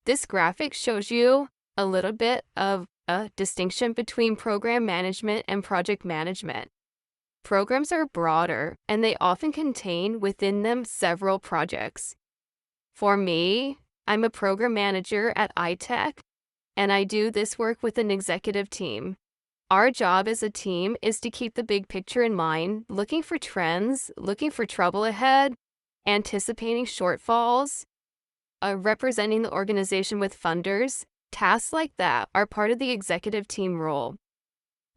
This graphic shows you a little bit of a distinction between program management and project management. Programs are broader, and they often contain within them several projects. For me, I'm a program manager at iTech, and I do this work with an executive team. Our job as a team is to keep the big picture in mind, looking for trends, looking for trouble ahead, anticipating shortfalls, representing the organization with funders. Tasks like that are part of the executive team role.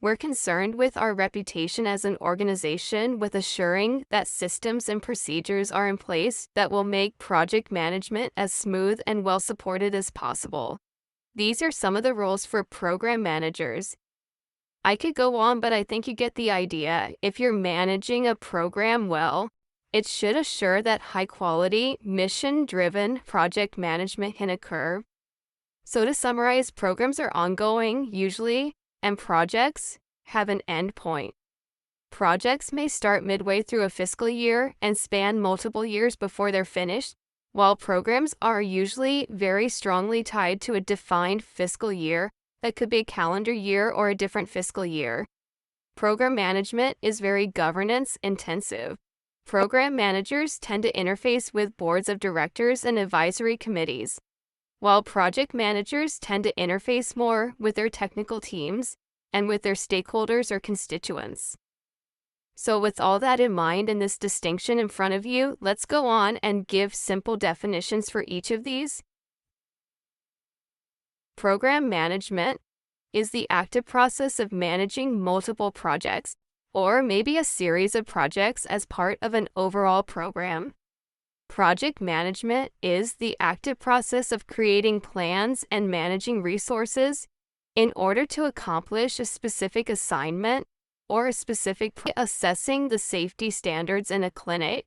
We're concerned with our reputation as an organization, with assuring that systems and procedures are in place that will make project management as smooth and well supported as possible. These are some of the roles for program managers. I could go on, but I think you get the idea. If you're managing a program well, it should assure that high-quality, mission-driven project management can occur. So to summarize, programs are ongoing, usually, and projects have an end point. Projects may start midway through a fiscal year and span multiple years before they're finished, while programs are usually very strongly tied to a defined fiscal year that could be a calendar year or a different fiscal year. Program management is very governance intensive. Program managers tend to interface with boards of directors and advisory committees, while project managers tend to interface more with their technical teams and with their stakeholders or constituents. So with all that in mind and this distinction in front of you, let's go on and give simple definitions for each of these. Program management is the active process of managing multiple projects, or maybe a series of projects as part of an overall program. Project management is the active process of creating plans and managing resources in order to accomplish a specific assignment or a specific assessing the safety standards in a clinic.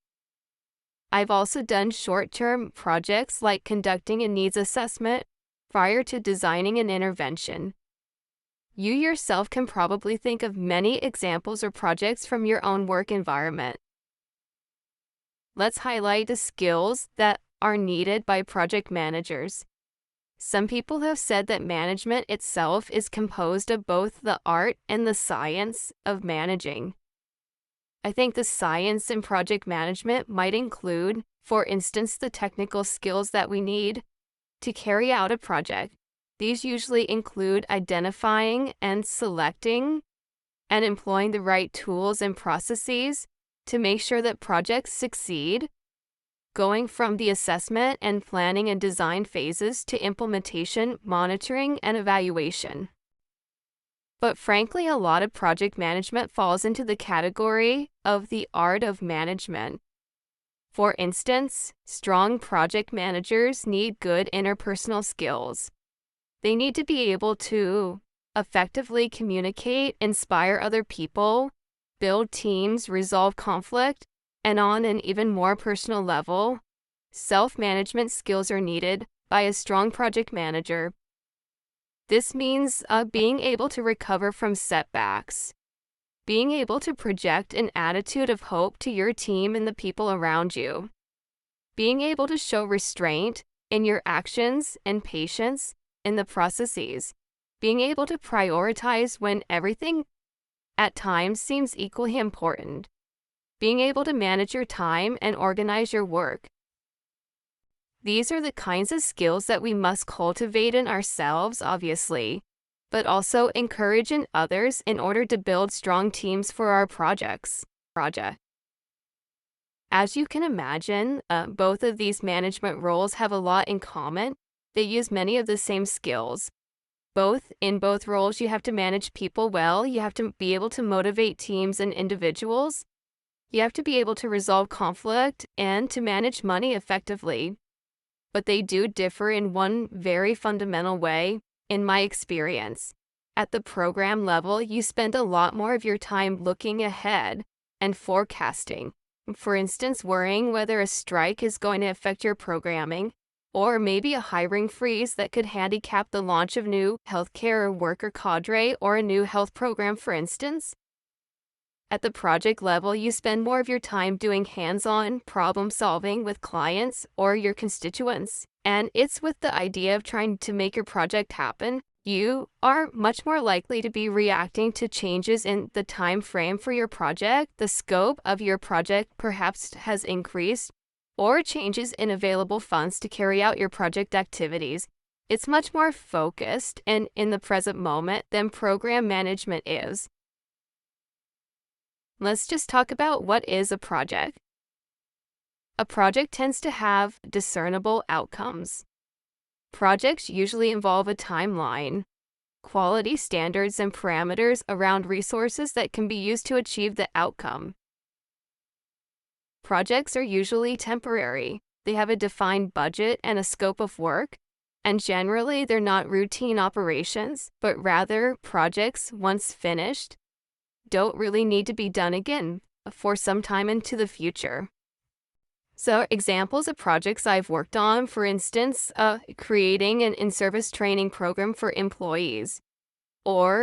I've also done short-term projects like conducting a needs assessment prior to designing an intervention. You yourself can probably think of many examples or projects from your own work environment. Let's highlight the skills that are needed by project managers. Some people have said that management itself is composed of both the art and the science of managing. I think the science in project management might include, for instance, the technical skills that we need to carry out a project. These usually include identifying and selecting and employing the right tools and processes to make sure that projects succeed, going from the assessment and planning and design phases to implementation, monitoring, and evaluation. But frankly, a lot of project management falls into the category of the art of management. For instance, strong project managers need good interpersonal skills. They need to be able to effectively communicate, inspire other people, build teams, resolve conflict, and on an even more personal level, self-management skills are needed by a strong project manager. This means being able to recover from setbacks, being able to project an attitude of hope to your team and the people around you, being able to show restraint in your actions and patience in the processes, being able to prioritize when everything at times seems equally important, being able to manage your time and organize your work. These are the kinds of skills that we must cultivate in ourselves, obviously, but also encourage in others in order to build strong teams for our projects. As you can imagine, both of these management roles have a lot in common. They use many of the same skills. In both roles, you have to manage people well. You have to be able to motivate teams and individuals. You have to be able to resolve conflict and to manage money effectively. But they do differ in one very fundamental way, in my experience. At the program level, you spend a lot more of your time looking ahead and forecasting. For instance, worrying whether a strike is going to affect your programming, or maybe a hiring freeze that could handicap the launch of new healthcare worker cadre or a new health program, for instance. At the project level, you spend more of your time doing hands-on problem solving with clients or your constituents. And it's with the idea of trying to make your project happen. You are much more likely to be reacting to changes in the time frame for your project, the scope of your project perhaps has increased, or changes in available funds to carry out your project activities. It's much more focused and in the present moment than program management is. Let's just talk about what is a project. A project tends to have discernible outcomes. Projects usually involve a timeline, quality standards, and parameters around resources that can be used to achieve the outcome. Projects are usually temporary. They have a defined budget and a scope of work, and generally they're not routine operations, but rather projects, once finished, don't really need to be done again for some time into the future. So examples of projects I've worked on, for instance, creating an in-service training program for employees, or